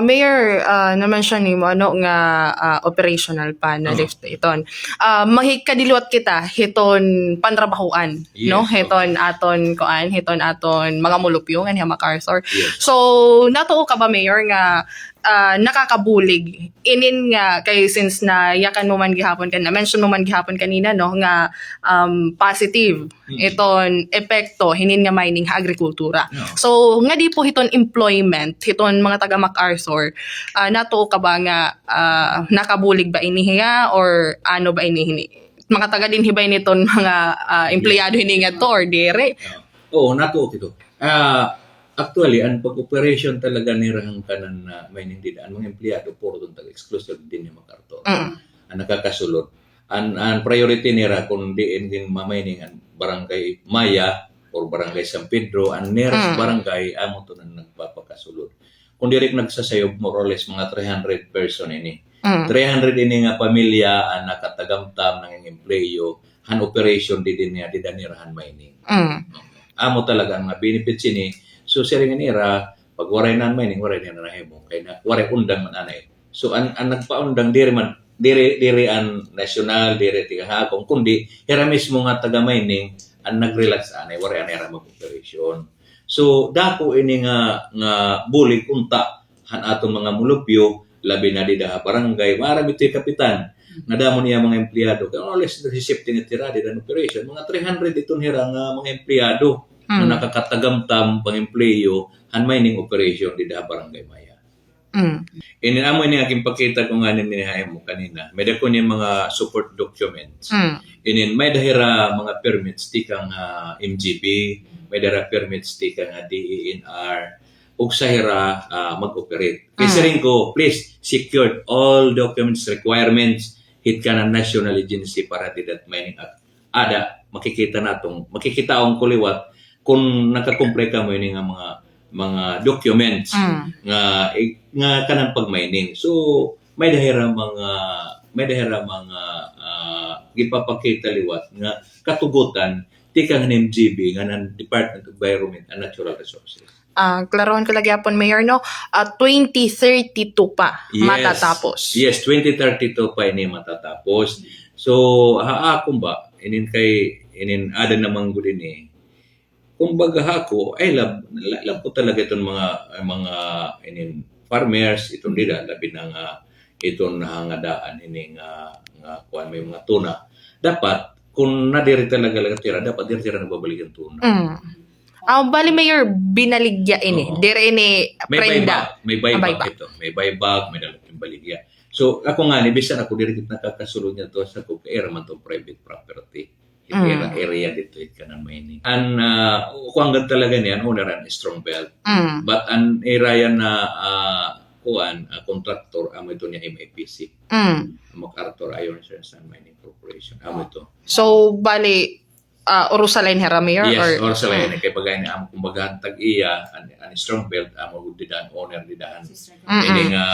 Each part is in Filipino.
Mayor, na-mention nimo ano nga operational pa na lift iton. Mahikadiliwat kita hiton pantrabahuan, Yes, no? Hiton aton mga mulupyo nga ni MacArthur. Yes. So natuo ka ba, Mayor, nga nakakabulig inin nga kay since na yakan mo man gihapon kan na-mention mo man gihapon kanina, no, nga positive iton epekto hinin nga mining ha agrikultura. No. So nga di po hiton employment hiton mga taga MacArthur, natuo ka ba nga nakabulig ba inihiya or ano ba inihini mga taga din hibay niton mga empleyado hini nga to or dire? Oo, natuo ito. Actually, ang pag-operation talaga ni rahang kanan na mining didaan, mga empleyado, puro doon exclusive din ni MacArthur. Ang nakakasulod. Ang priority nila kung diin din mamining ang barangay Maya or barangay San Pedro, ang nearest barangay, amo to na nagpapakasulod. Kung direct nagsasayob, more or less, mga 300 person ini. 300 ini nga pamilya ang nakatagamtam ng empleyo, han operation din niya, didanirahan mining. Amo talaga ang mga benefits ini. So, siya rin nira, pag waray na mining, waray na nahimo. Kaya na, waray undang man anay. So, ang nagpaundang, diri ang national, diri tigahakong, kundi, hira mismo nga taga-mining, ang nag-relax anay, waray anay ramang operation. So, dako ini nga bulig unta, han atong mga mulupyo, labi na di daha barangay, marami ito kapitan, nga damo niya mga empleyado. Kaya less safety ni tira, di dan operation. Mga 300 itong hira nga mga empleyado, na nakakatagamtam pang empleyo han mining operation di da barangay Maya. Amo ini aking pakita kung anin ninihain mo kanina. May dako niya mga support documents. May dahira mga permits ti kang MGB, may dahira permits ti kang DENR, ug sa hira mag-operate. Kasi rin ko, please, secured all documents requirements hit ka na National Agency para di that mining act. Makikita ang kuliwat kung nakakumpre ka mo yun nga mga documents nga kanang pag-mining. So may dahira mga gipapakita liwat nga katugutan ti kang MGB nga ng Department of Environment and Natural Resources. Klarohan ko lagi apon, Mayor, no? 2032 pa matatapos. Yes, 2032 pa ini matatapos. So haakon ba inin ada namang gudin eh. Kumbaga ako, ay lab po talaga itong mga farmers, itong dida, labi na nga itong nangadaan, ini nga kuhan may mga tuna. Dapat, kung nadiri talaga tira, dapat diri tira nagbabalik ang tuna. Bali, Mayor, binaligya ini. Dire ini prenda. May buyback ito. May buyback, may dalang baligya. So, ako nga, bisan ako diri nakakasulod niya to sa era man to private property. Area dito ka ng mining. Kung hanggang talaga niyan, owner ang strong belt. But an area na contractor, amo ito niya MIPC. MacArthur Iron and Mining Corporation. Amo ito. So, bali, Urusalain hera, Mayor? Yes, Urusalain. Kaya bagay na amo kumbaga tag-iya, ang strong belt, amo didahan, owner didahan. Ini nga,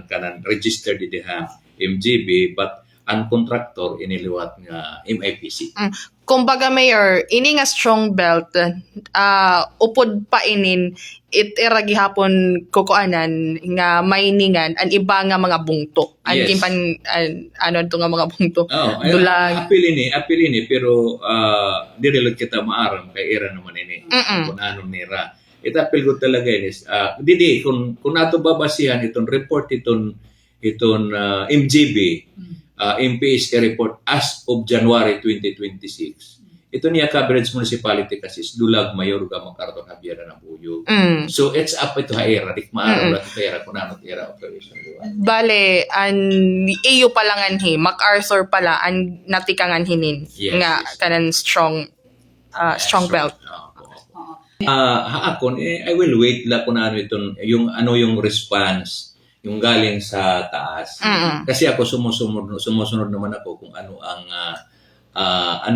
kanan registered didahan MGB, but ang contractor iniliwat nga MIPC. Kumbaga, Mayor, ini nga strong belt, upod pa inin itira gihapon kukuanan nga miningan an iba nga mga bungto. Yes. Ano to nga mga bungto? Dulag. Apil ini pero dirilog kita maaram kay era naman ini. Kung anong nira. Itapil ko talaga ini. Didi kung nato babasihan itong report itong MGB MPSA report as of January 2026. Ito niya coverage municipality kasi Dulag, Mayorga, MacArthur, Javier na Buyo. So it's up ito haera. Dik maaraw lang ito haera kung naman era operation. Bale, iyo palangan MacArthur pala ang natikangan hinin. Yes, nga kanan strong belt. Haakon, I will wait la kung ano yung response yung galing sa taas. Kasi ako sumusunod naman ako kung ano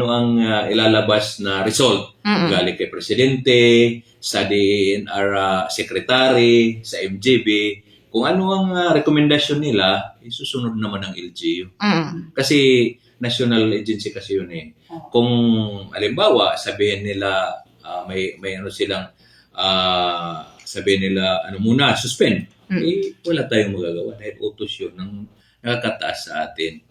ang ilalabas na result. Galing kay Presidente, sa DNR Secretary, sa MGB, kung ano ang rekomendasyon nila, isusunod naman ng LGU. Kasi national agency kasi yun eh. Kung halimbawa, sabihin nila may ano silang sabi nila, ano muna, suspend. Wala tayong magagawa dahil utos yun ng nakakataas sa atin.